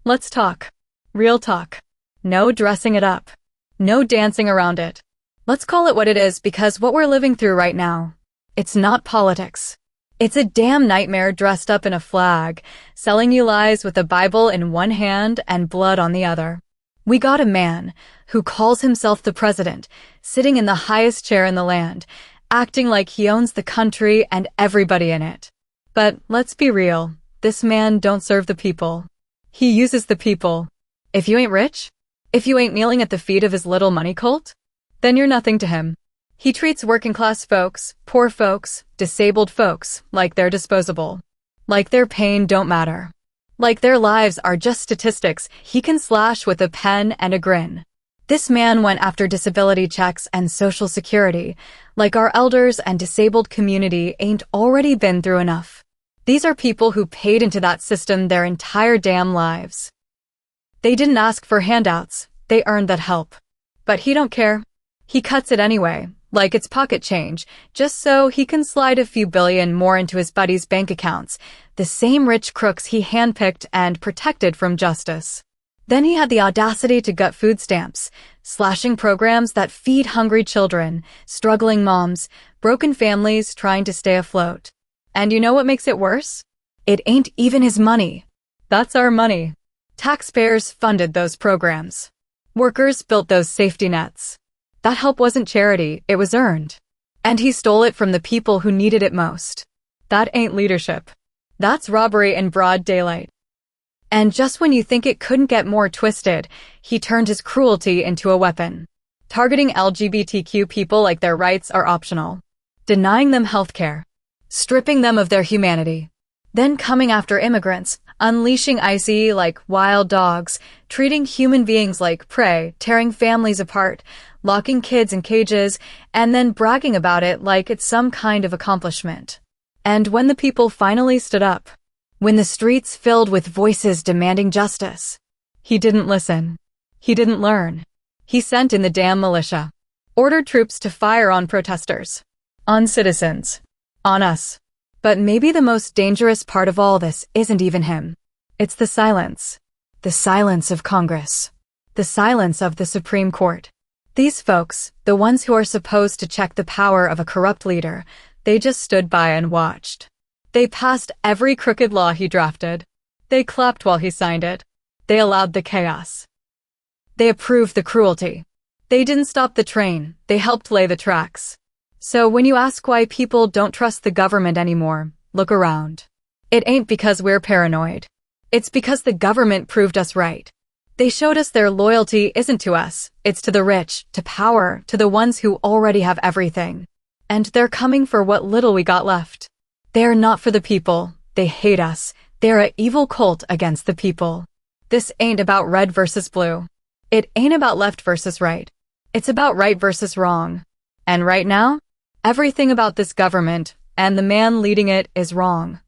Let's talk. Real talk. No dressing it up. No dancing around it. Let's call it what it is, because what we're living through right now, it's not politics. It's a damn nightmare dressed up in a flag, selling you lies with a Bible in one hand and blood on the other. We got a man who calls himself the president, sitting in the highest chair in the land, acting like he owns the country and everybody in it. But let's be real, this man don't serve the people. He uses the people. If you ain't rich, if you ain't kneeling at the feet of his little money cult, then you're nothing to him. He treats working-class folks, poor folks, disabled folks like they're disposable. Like their pain don't matter. Like their lives are just statistics he can slash with a pen and a grin. This man went after disability checks and Social Security, like our elders and disabled community ain't already been through enough. These are people who paid into that system their entire damn lives. They didn't ask for handouts, they earned that help. But he don't care. He cuts it anyway, like it's pocket change, just so he can slide a few billion more into his buddies' bank accounts, the same rich crooks he handpicked and protected from justice. Then he had the audacity to gut food stamps, slashing programs that feed hungry children, struggling moms, broken families trying to stay afloat. And you know what makes it worse? It ain't even his money. That's our money. Taxpayers funded those programs. Workers built those safety nets. That help wasn't charity, it was earned. And he stole it from the people who needed it most. That ain't leadership. That's robbery in broad daylight. And just when you think it couldn't get more twisted, he turned his cruelty into a weapon. Targeting LGBTQ people like their rights are optional. Denying them healthcare. Stripping them of their humanity. Then coming after immigrants, unleashing ICE like wild dogs, treating human beings like prey, tearing families apart, locking kids in cages, and then bragging about it like it's some kind of accomplishment. And when the people finally stood up, when the streets filled with voices demanding justice, he didn't listen. He didn't learn. He sent in the damn militia. Ordered troops to fire on protesters. On citizens. On us. But maybe the most dangerous part of all this isn't even him. It's the silence. The silence of Congress. The silence of the Supreme Court. These folks, the ones who are supposed to check the power of a corrupt leader, they just stood by and watched. They passed every crooked law he drafted. They clapped while he signed it. They allowed the chaos. They approved the cruelty. They didn't stop the train, they helped lay the tracks. So when you ask why people don't trust the government anymore, look around. It ain't because we're paranoid. It's because the government proved us right. They showed us their loyalty isn't to us, it's to the rich, to power, to the ones who already have everything. And they're coming for what little we got left. They're not for the people, they hate us, they're an evil cult against the people. This ain't about red versus blue. It ain't about left versus right. It's about right versus wrong. And right now, everything about this government and the man leading it is wrong.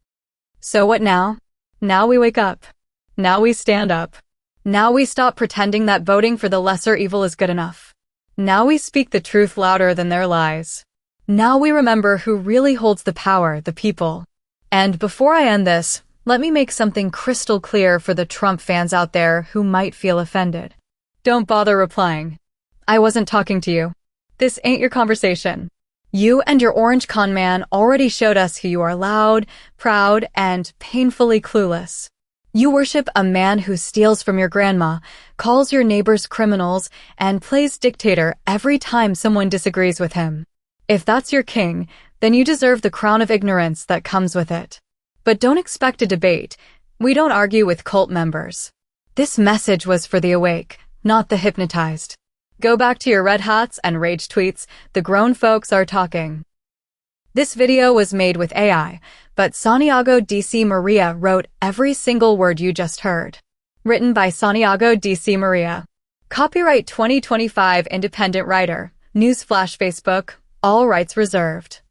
So what now? Now we wake up. Now we stand up. Now we stop pretending that voting for the lesser evil is good enough. Now we speak the truth louder than their lies. Now we remember who really holds the power, the people. And before I end this, let me make something crystal clear for the Trump fans out there who might feel offended. Don't bother replying. I wasn't talking to you. This ain't your conversation. You and your orange con man already showed us who you are: loud, proud, and painfully clueless. You worship a man who steals from your grandma, calls your neighbors criminals, and plays dictator every time someone disagrees with him. If that's your king, then you deserve the crown of ignorance that comes with it. But don't expect a debate. We don't argue with cult members. This message was for the awake, not the hypnotized. Go back to your red hats and rage tweets. The grown folks are talking. This video was made with AI, but Santiago D.C. Maria wrote every single word you just heard. Written by Santiago D.C. Maria. Copyright 2025 Independent Writer. Newsflash Facebook. All rights reserved.